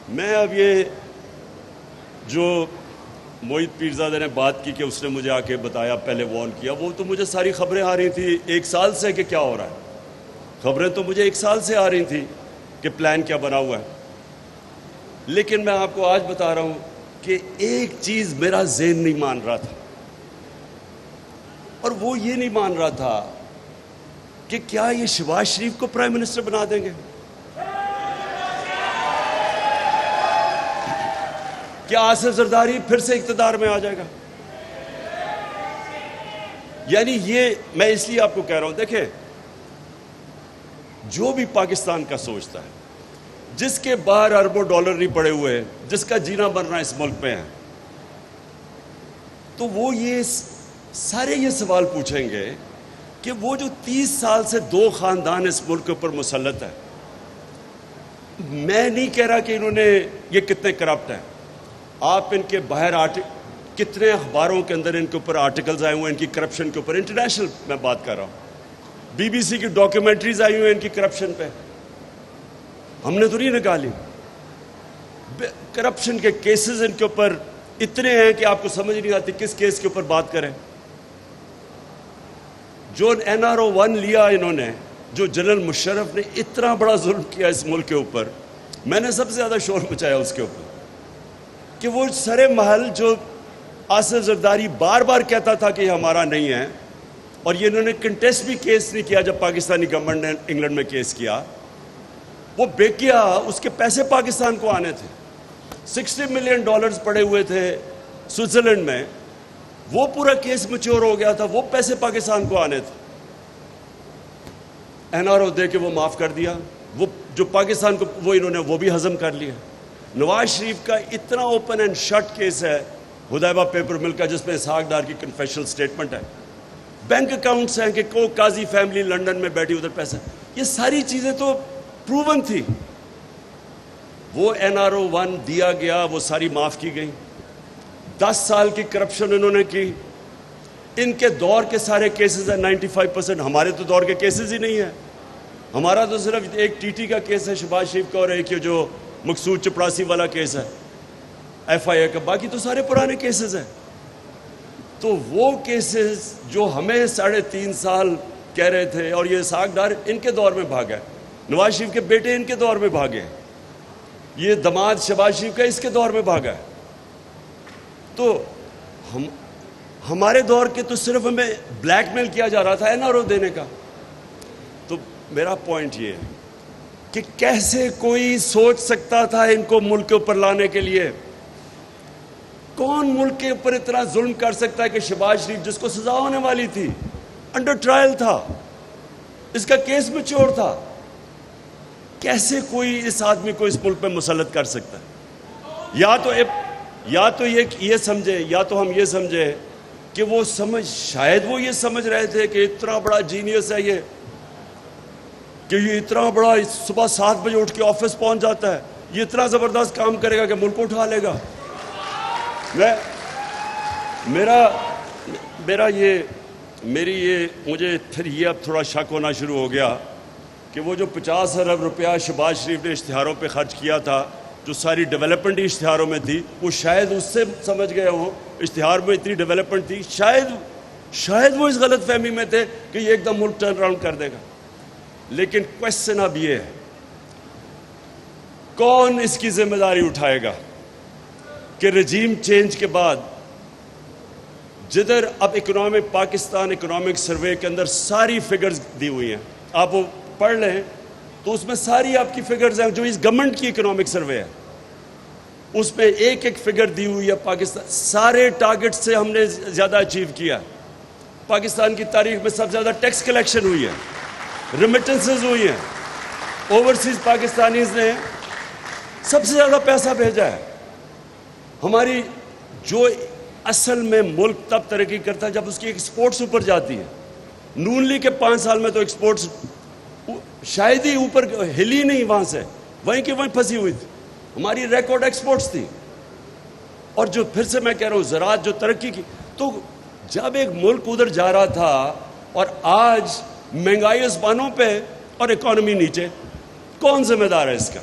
میں اب یہ جو موہت پیرزادہ نے بات کی کہ اس نے مجھے آ کے بتایا، پہلے وارن کیا، وہ تو مجھے ساری خبریں آ رہی تھیں 1 سال سے کہ کیا ہو رہا ہے. خبریں تو مجھے 1 سال سے آ رہی تھیں کہ پلان کیا بنا ہوا ہے. لیکن میں آپ کو آج بتا رہا ہوں کہ ایک چیز میرا ذہن نہیں مان رہا تھا، اور وہ یہ نہیں مان رہا تھا کہ کیا یہ شہباز شریف کو پرائم منسٹر بنا دیں گے؟ کیا آصف زرداری پھر سے اقتدار میں آ جائے گا؟ یعنی یہ میں اس لیے آپ کو کہہ رہا ہوں، دیکھیں، جو بھی پاکستان کا سوچتا ہے، جس کے باہر اربوں ڈالر نہیں پڑے ہوئے، جس کا جینا مرنا اس ملک پہ ہے، تو وہ یہ سارے یہ سوال پوچھیں گے کہ وہ جو 30 سال سے 2 خاندان اس ملک کے اوپر مسلط ہے. میں نہیں کہہ رہا کہ انہوں نے یہ کتنے کرپٹ ہیں. آپ ان کے باہر کتنے اخباروں کے اندر ان کے اوپر آرٹیکلز آئے ہوئے ہیں ان کی کرپشن کے اوپر، انٹرنیشنل میں بات کر رہا ہوں. BBC کی ڈاکیومنٹریز آئی ہوئی ہیں ان کی کرپشن پہ، ہم نے تو نہیں نکالی. کرپشن کے کیسز ان کے اوپر اتنے ہیں کہ آپ کو سمجھ نہیں آتی کس کیس کے اوپر بات کریں. جو NRO-1 لیا انہوں نے، جو جنرل مشرف نے اتنا بڑا ظلم کیا اس ملک کے اوپر، میں نے سب سے زیادہ شور مچایا اس کے اوپر کہ وہ سرے محل جو آصف زرداری بار بار کہتا تھا کہ یہ ہمارا نہیں ہے، اور یہ انہوں نے کنٹیسٹ بھی کیس نہیں کیا. جب پاکستانی گورنمنٹ نے انگلینڈ میں کیس کیا، وہ بیکیا اس کے پیسے پاکستان کو آنے تھے. $60 ملین پڑے ہوئے تھے سوئٹزرلینڈ میں، وہ پورا کیس میچور ہو گیا تھا، وہ پیسے پاکستان کو آنے تھے. NRO دے کے وہ معاف کر دیا. وہ جو پاکستان کو وہ انہوں نے وہ بھی ہضم کر لیا. نواز شریف کا اتنا اوپن اینڈ شٹ کیس ہے حدیبہ پیپر مل کا، جس میں اسحاق ڈار کی کنفیشنل سٹیٹمنٹ ہے. بینک اکاؤنٹس ہیں کہ کو قاضی فیملی لنڈن میں بیٹھی ادھر پیسہ، یہ ساری چیزیں تو پروون تھی. وہ NRO-1 دیا گیا، وہ ساری معاف کی گئی. 10 سال کی کرپشن انہوں نے کی. ان کے دور کے سارے کیسز ہیں 95%. ہمارے تو دور کے کیسز ہی نہیں ہیں. ہمارا تو صرف ایک TT کا کیس ہے شہباز شریف کا، اور ایک جو مقصود چپڑاسی والا کیس ہے FIA کا. باقی تو سارے پرانے کیسز ہیں. تو وہ کیسز جو ہمیں 3.5 سال کہہ رہے تھے، اور یہ اسحاق ڈار ان کے دور میں بھاگا، نواز شریف کے بیٹے ان کے دور میں بھاگے، یہ دماد شہباز شریف کا اس کے دور میں بھاگا ہے. تو ہمارے دور کے تو صرف ہمیں بلیک میل کیا جا رہا تھا NRO دینے کا. تو میرا پوائنٹ یہ ہے کہ کیسے کوئی سوچ سکتا تھا ان کو ملک کے اوپر لانے کے لیے؟ کون ملک کے اوپر اتنا ظلم کر سکتا ہے کہ شہباز شریف، جس کو سزا ہونے والی تھی، انڈر ٹرائل تھا، اس کا کیس میچور تھا، کیسے کوئی اس آدمی کو اس ملک پہ مسلط کر سکتا ہے؟ یا تو یہ سمجھے، یا تو ہم یہ سمجھے کہ وہ شاید وہ یہ سمجھ رہے تھے کہ اتنا بڑا جینیس ہے یہ، کہ یہ اتنا بڑا صبح 7 بجے اٹھ کے آفس پہنچ جاتا ہے، یہ اتنا زبردست کام کرے گا کہ ملک کو اٹھا لے گا. مجھے پھر یہ اب تھوڑا شک ہونا شروع ہو گیا کہ وہ جو 50 ارب روپیہ شہباز شریف نے اشتہاروں پہ خرچ کیا تھا، جو ساری ڈیولپمنٹ اشتہاروں میں تھی، وہ شاید اس سے سمجھ گئے ہوں اشتہار میں اتنی ڈیولپمنٹ تھی، شاید وہ اس غلط فہمی میں تھے کہ یہ ایک دم ملک ٹرن اراؤنڈ کر دے گا. لیکن کوشچن اب یہ ہے، کون اس کی ذمہ داری اٹھائے گا کہ رجیم چینج کے بعد، جدھر اب پاکستان اکنامک سروے کے اندر ساری فگرز دی ہوئی ہیں، آپ وہ پڑھ لیں تو اس میں ساری آپ کی فگرز ہیں، جو اس گورنمنٹ کی اکنامک سروے ہے اس میں ایک فگر دی ہوئی ہے. پاکستان سارے ٹارگٹ سے ہم نے زیادہ اچیو کیا. پاکستان کی تاریخ میں سب سے زیادہ ٹیکس کلیکشن ہوئی ہے، ریمیٹنسز ہوئی ہیں، اوورسیز پاکستانیز نے سب سے زیادہ پیسہ بھیجا ہے. ہماری جو اصل میں ملک تب ترقی کرتا ہے جب اس کی ایکسپورٹس اوپر جاتی ہے. نون لیگ کے 5 سال میں تو ایکسپورٹس شاید ہی اوپر ہلی نہیں، وہاں سے وہیں کی وہیں پھنسی ہوئی تھی. ہماری ریکارڈ ایکسپورٹس تھی. اور جو پھر سے میں کہہ رہا ہوں زراعت جو ترقی کی، تو جب ایک ملک ادھر جا رہا تھا اور آج مہنگائی اسمانوں پہ اور اکانومی نیچے، کون ذمہ دار ہے اس کا؟